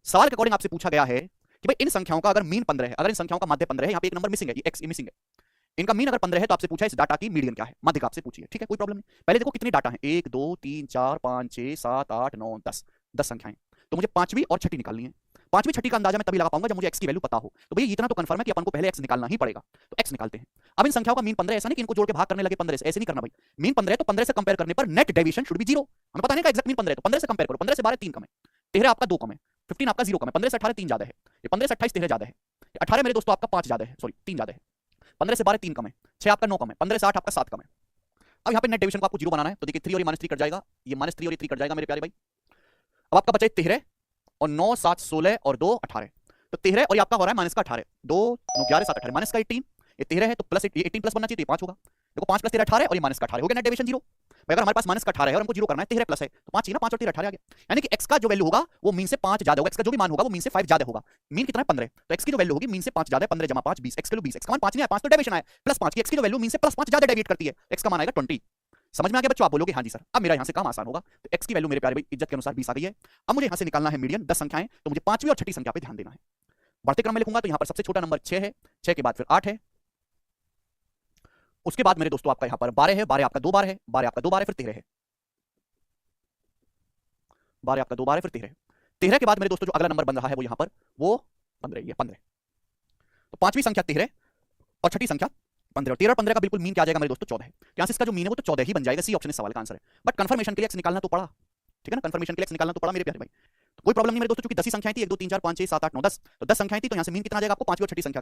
सवाल के अकॉर्डिंग आपसे पूछा गया है कि भाई इन संख्याओं का अगर मीन 15 है, अगर इन संख्याओं का माध्य 15 है, यहाँ पे एक नंबर मिसिंग है, ये x मिसिंग है, इनका मीन अगर 15 है तो आपसे पूछा इस डाटा की मीडियन क्या है, माध्य का आपसे पूछिए। ठीक है, कोई प्रॉब्लम नहीं। पहले देखो कितने डाटा हैं, 1 2 3 4 5 6 7 8 9 10, 10 संख्याएं। तो मुझे पांचवी और छठी निकालनी है। पांचवी छठी का अंदाजा मैं तभी लगा पाऊंगा जब मुझे x की वैल्यू पता हो। तो भैया इतना तो कंफर्म है कि अपन को पहले x निकालना ही पड़ेगा, तो x निकालते हैं। अब इन संख्याओं का मीन 15 ऐसा नहीं कि इनको जोड़ के भाग करने लगे 15 से, ऐसे नहीं करना भाई। मीन 15 है तो 15 से कंपेयर करने पर नेट डेविएशन शुड बी 0। हमें पता नहीं का एग्जैक्ट मीन 15 है, तो 15 से कंपेयर करो। 15 से 12 3 कम है, 13 आपका 2 कम है, 15 आपका 0 कम है, 15 से 18 3 ज्यादा है, ये 15 से 28 13 ज्यादा है, 18 मेरे दोस्तों आपका 5 ज्यादा है, सॉरी 3 ज्यादा है, 15 से 12 3 कम है, 6 आपका 9 कम है, 15 से 8 आपका 7 कम है। अब यहाँ पे नेट डेविएशन को आपको 0 बनाना है, तो देखिए 3 और ये -3 कट जाएगा, ये -3 और ये 3 कट जाएगा मेरे प्यारे भाई। अब आपका बचा 13 और 9 7 16 और 2 18, तो 13 और ये आपका हो रहा है माइनस का 18, 2 9 11 7 18 माइनस का 18, ये 13 है तो प्लस 18 प्लस बनना चाहिए, तो ये 5 होगा। देखो 5 + 13 18 और ये माइनस का 18 हो गया, नेट डेविएशन 0। भाई अगर हमारे पास माइनस का 18 है और हमको 0 करना है, 13 प्लस है तो 5 चाहिए ना, 5 और 13 18 आ गया। यानी कि x का जो वैल्यू होगा वो मीन से 5 ज्यादा होगा, x का जो भी मान होगा वो मीन से 5 ज्यादा होगा। मीन कितना है 15, तो x की जो वैल्यू होगी मीन से 5 ज्यादा है, 15 = 5 20, x की वैल्यू 20, x का मान 5 नहीं है, 5 तो डेविएशन आया, प्लस 5 की x की जो वैल्यू मीन से +5 ज्यादा डेविएट करती है, x का मान आएगा 20। समझ में आ गया बच्चों? आप बोलोगे हाँ जी सर। अब मेरा यहाँ से काम आसान होगा, तो x की वैल्यू मेरे प्यारे भाई इज्जत के अनुसार 20 आ गई है। अब मुझे यहाँ से निकालना है मीडियन, 10 संख्याएं, तो मुझे पांचवी और छठी संख्या पे ध्यान देना है। बढ़ते क्रम में लिखूंगा तो यहाँ पर सबसे छोटा नंबर 6 है, 6 के बाद फिर 8 है, उसके बाद मेरे दोस्तों आपका यहाँ पर 12 है, 12 आपका 2 बार है, 12 आपका 2 बार है, फिर 13 है, 12 आपका 2 बार है, फिर 13 है। 13 के बाद मेरे दोस्तों जो अगला नंबर बन रहा है वो यहाँ पर वो 15 है, 15। तो पांचवी संख्या 13 और छठी संख्या 15, 13 और 15 का बिल्कुल मीन क्या आ जाएगा मेरे दोस्तों 14 है। यहाँ से इसका जो मीन है वो तो 14 ही बन जाएगा, सी ऑप्शन इस सवाल का आंसर है। बट कंफर्मेशन के लिए x निकालना तो पड़ा, ठीक है ना, कंफर्मेशन के लिए x निकालना तो पड़ा मेरे प्यारे भाई। तो कोई प्रॉब्लम नहीं मेरे दोस्तों, क्योंकि 10 ही संख्याएं थी, 1 2 3 4 5 6 7 8 9 10, तो 10 संख्याएं थी, तो यहाँ से मीन कितना आ जाएगा आपको, पांचवी और छठी संख्या